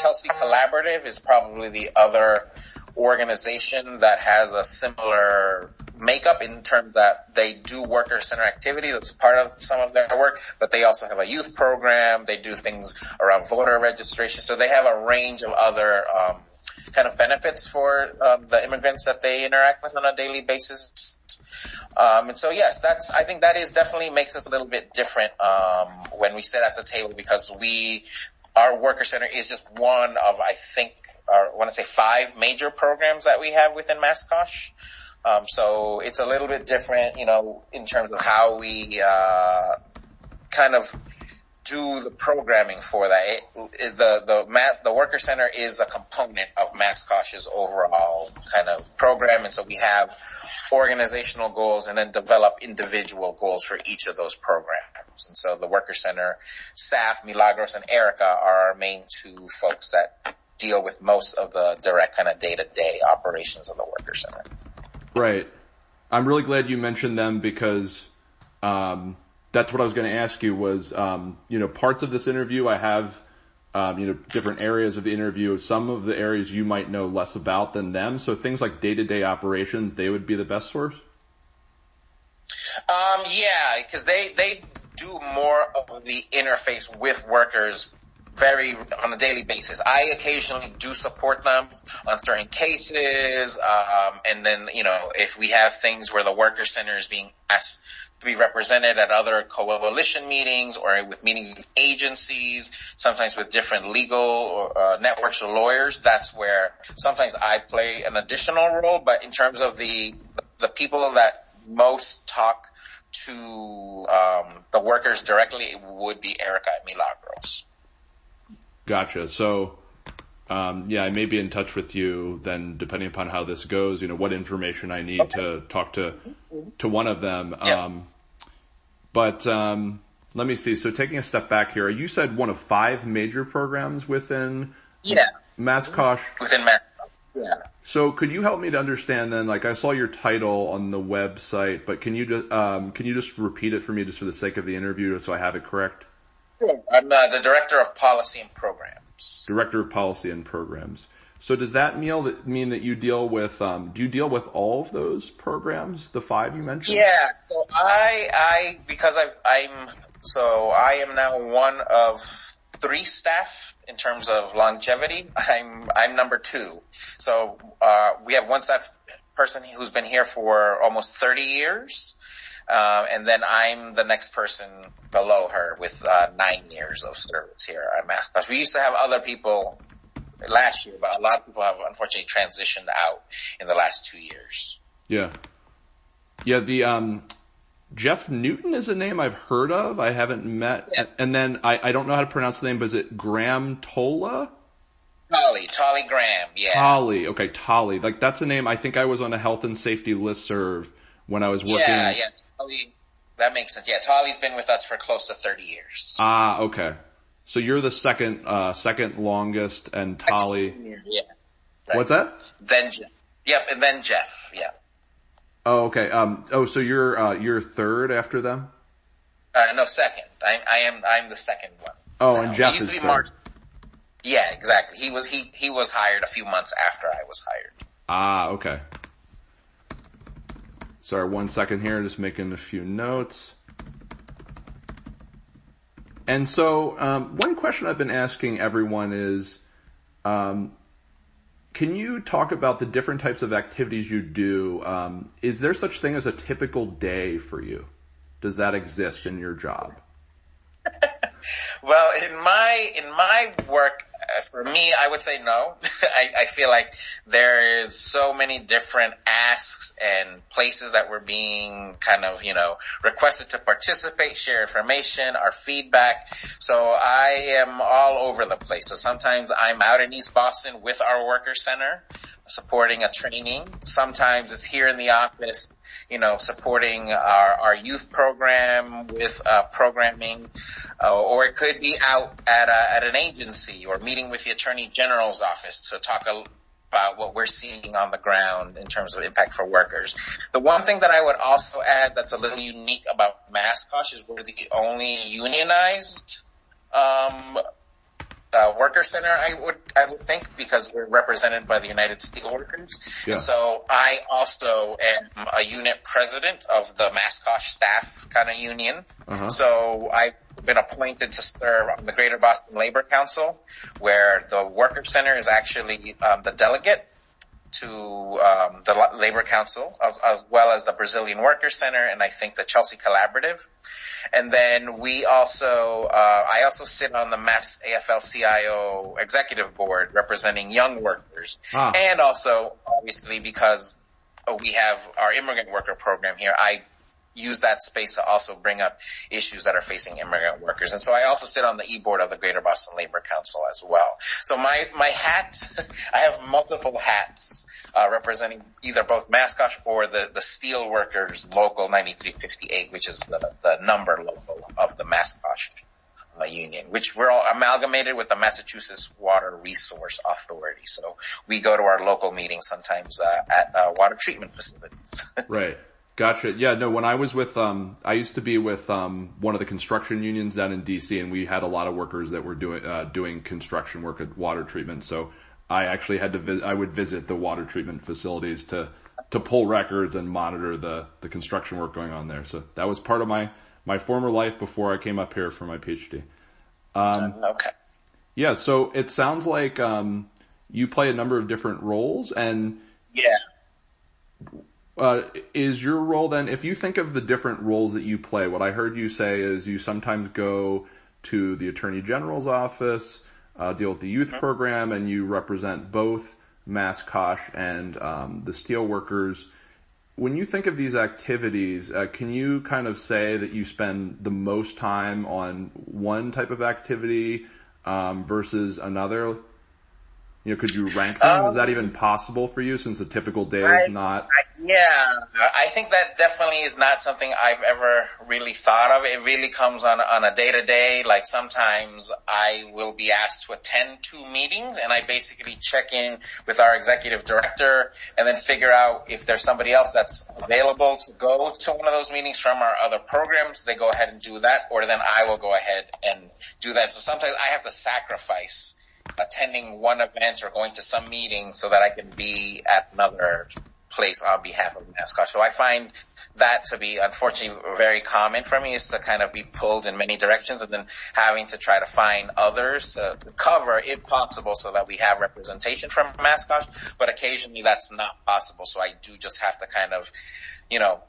Chelsea Collaborative is probably the other organization that has a similar makeup in terms that they do worker center activity. That's part of some of their work, but they also have a youth program. They do things around voter registration. So they have a range of other kind of benefits for the immigrants that they interact with on a daily basis. And so yes, I think that is definitely makes us a little bit different when we sit at the table, because our worker center is just one of, I think, I want to say 5 major programs that we have within MassCosh. So it's a little bit different, in terms of how we kind of do the programming for that. The worker center is a component of MassCosh's overall kind of program, and so we have organizational goals and then develop individual goals for each of those programs. And so the worker center staff, Milagros and Erica, are our main 2 folks that deal with most of the direct kind of day-to-day operations of the worker center. Right. I'm really glad you mentioned them, because that's what I was going to ask you was, parts of this interview I have, different areas of the interview. Some of the areas you might know less about than them. So things like day-to-day operations, they would be the best source? Yeah, because they do more of the interface with workers on a daily basis. I occasionally do support them on certain cases, and then, if we have things where the worker center is being asked to be represented at other coalition meetings or with meetings with agencies, sometimes with different legal networks or lawyers, that's where sometimes I play an additional role. But in terms of the people that most talk to the workers directly, it would be Erica and Milagros. Gotcha. So, I may be in touch with you then, depending upon how this goes, what information I need to talk to one of them. Yep. But let me see. So taking a step back here, you said one of 5 major programs within MassCosh. Within MassCosh, yeah. So could you help me to understand then, like I saw your title on the website, but can you just repeat it for me just for the sake of the interview so I have it correct? Sure. I'm the Director of Policy and Programs. Director of Policy and Programs. So does that mean that you deal with, do you deal with all of those programs, the 5 you mentioned? Yeah, so I am now one of 3 staff in terms of longevity. I'm number 2. So, we have one staff person who's been here for almost 30 years. And then I'm the next person below her with 9 years of service here at MassCosh. We used to have other people last year, but a lot of people have unfortunately transitioned out in the last 2 years. Yeah. Yeah, the Jeff Newton is a name I've heard of. I haven't met. Yes. And then I don't know how to pronounce the name, but is it Graham Tola? Tolly Graham, yeah. Tolly, okay, Tolly. Like that's a name. I think I was on a health and safety listserv when I was working. Yeah. Tolly, that makes sense. Yeah, Tolly's been with us for close to 30 years. Ah, okay. So you're the second longest, and Tolly. Yeah. Right. What's that? Then Jeff. Yep, and then Jeff. Yeah. Oh, okay. So you're third after them? No, second. I'm the second one. Oh, and Jeff is third. Yeah, exactly. He was hired a few months after I was hired. Ah, okay. Sorry, 1 second here, just making a few notes. And so, one question I've been asking everyone is, can you talk about the different types of activities you do? Is there such thing as a typical day for you? Does that exist in your job? Well, in my work, for me, I would say no. I feel like there is so many different asks and places that we're being kind of, requested to participate, share information, our feedback. So I am all over the place. So sometimes I'm out in East Boston with our worker center, supporting a training. Sometimes it's here in the office, supporting our youth program with programming, or it could be out at an agency or meeting with the Attorney General's office to talk about what we're seeing on the ground in terms of impact for workers. The one thing that I would also add that's a little unique about MassCosh is we're the only unionized Worker Center, I would think, because we're represented by the United Steelworkers. Yeah. And so I also am a unit president of the Mascosh staff kind of union. Uh-huh. So I've been appointed to serve on the Greater Boston Labor Council, where the Worker Center is actually the delegate to the Labor Council, as well as the Brazilian Worker Center, and I think the Chelsea Collaborative. And then we also, I also sit on the Mass AFL-CIO Executive Board representing young workers. And also, obviously, because we have our immigrant worker program here, I use that space to also bring up issues that are facing immigrant workers. And so I also sit on the e-board of the Greater Boston Labor Council as well. So my hat, I have multiple hats, representing either both Mascosh or the Steel Workers Local 9358, which is the number local of the Mascosh union, which we're all amalgamated with the Massachusetts Water Resource Authority. So we go to our local meetings sometimes at water treatment facilities. Right. Gotcha. Yeah, no, when I was with, I used to be with, one of the construction unions down in DC, and we had a lot of workers that were doing construction work at water treatment. So I actually had to I would visit the water treatment facilities to pull records and monitor the construction work going on there. So that was part of my former life before I came up here for my PhD. Okay. Yeah, so it sounds like, you play a number of different roles, and yeah. Is your role then, if you think of the different roles that you play, what I heard you say is you sometimes go to the Attorney General's office, deal with the youth program, and you represent both Mascosh and the steelworkers. When you think of these activities, can you kind of say that you spend the most time on one type of activity versus another? You know, could you rank them? Is that even possible for you, since a typical day is not? I think that definitely is not something I've ever really thought of. It really comes on a day-to-day. Like sometimes I will be asked to attend 2 meetings, and I basically check in with our executive director and then figure out if there's somebody else that's available to go to one of those meetings from our other programs. They go ahead and do that, or then I will go ahead and do that. So sometimes I have to sacrifice attending one event or going to some meeting so that I can be at another place on behalf of Mascosh. So I find that to be, unfortunately, very common for me, is to kind of be pulled in many directions and then having to try to find others to cover, if possible, so that we have representation from Mascosh. But occasionally that's not possible, so I do just have to kind of,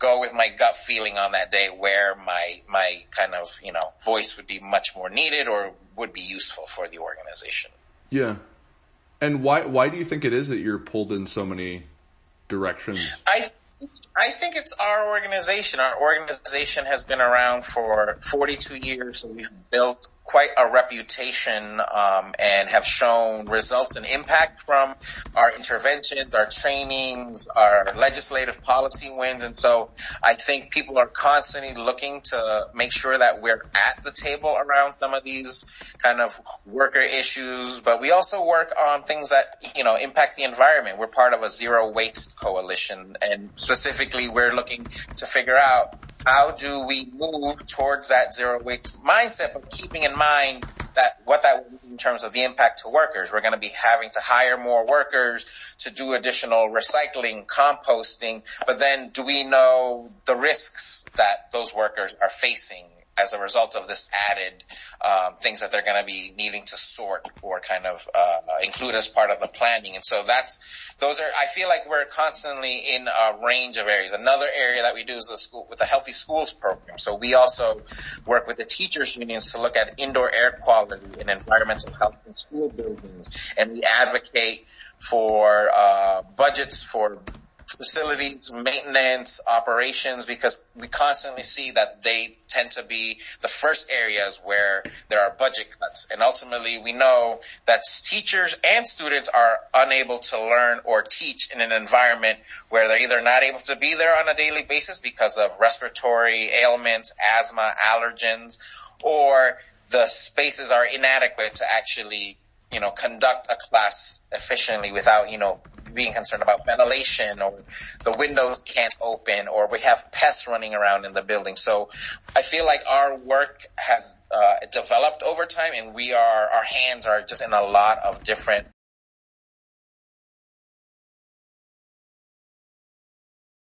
go with my gut feeling on that day where my kind of, voice would be much more needed or would be useful for the organization. Yeah. And why do you think it is that you're pulled in so many directions? I think it's our organization. Our organization has been around for 42 years, and we've built quite a reputation and have shown results and impact from our interventions, our trainings, our legislative policy wins. And so I think people are constantly looking to make sure that we're at the table around some of these kind of worker issues. But we also work on things that, impact the environment. We're part of a zero waste coalition, and specifically we're looking to figure out how do we move towards that zero waste mindset, but keeping in mind that what that will mean in terms of the impact to workers. We're going to be having to hire more workers to do additional recycling, composting, but then do we know the risks that those workers are facing as a result of this added things that they're going to be needing to sort or kind of include as part of the planning. And so I feel like we're constantly in a range of areas. Another area that we do is with the Healthy Schools program. So we also work with the teachers unions to look at indoor air quality and environmental health in school buildings. And we advocate for budgets for facilities, maintenance, operations, because we constantly see that they tend to be the first areas where there are budget cuts. And ultimately, we know that teachers and students are unable to learn or teach in an environment where they're either not able to be there on a daily basis because of respiratory ailments, asthma, allergens, or the spaces are inadequate to actually conduct a class efficiently without, being concerned about ventilation, or the windows can't open, or we have pests running around in the building. So I feel like our work has developed over time, and our hands are just in a lot of different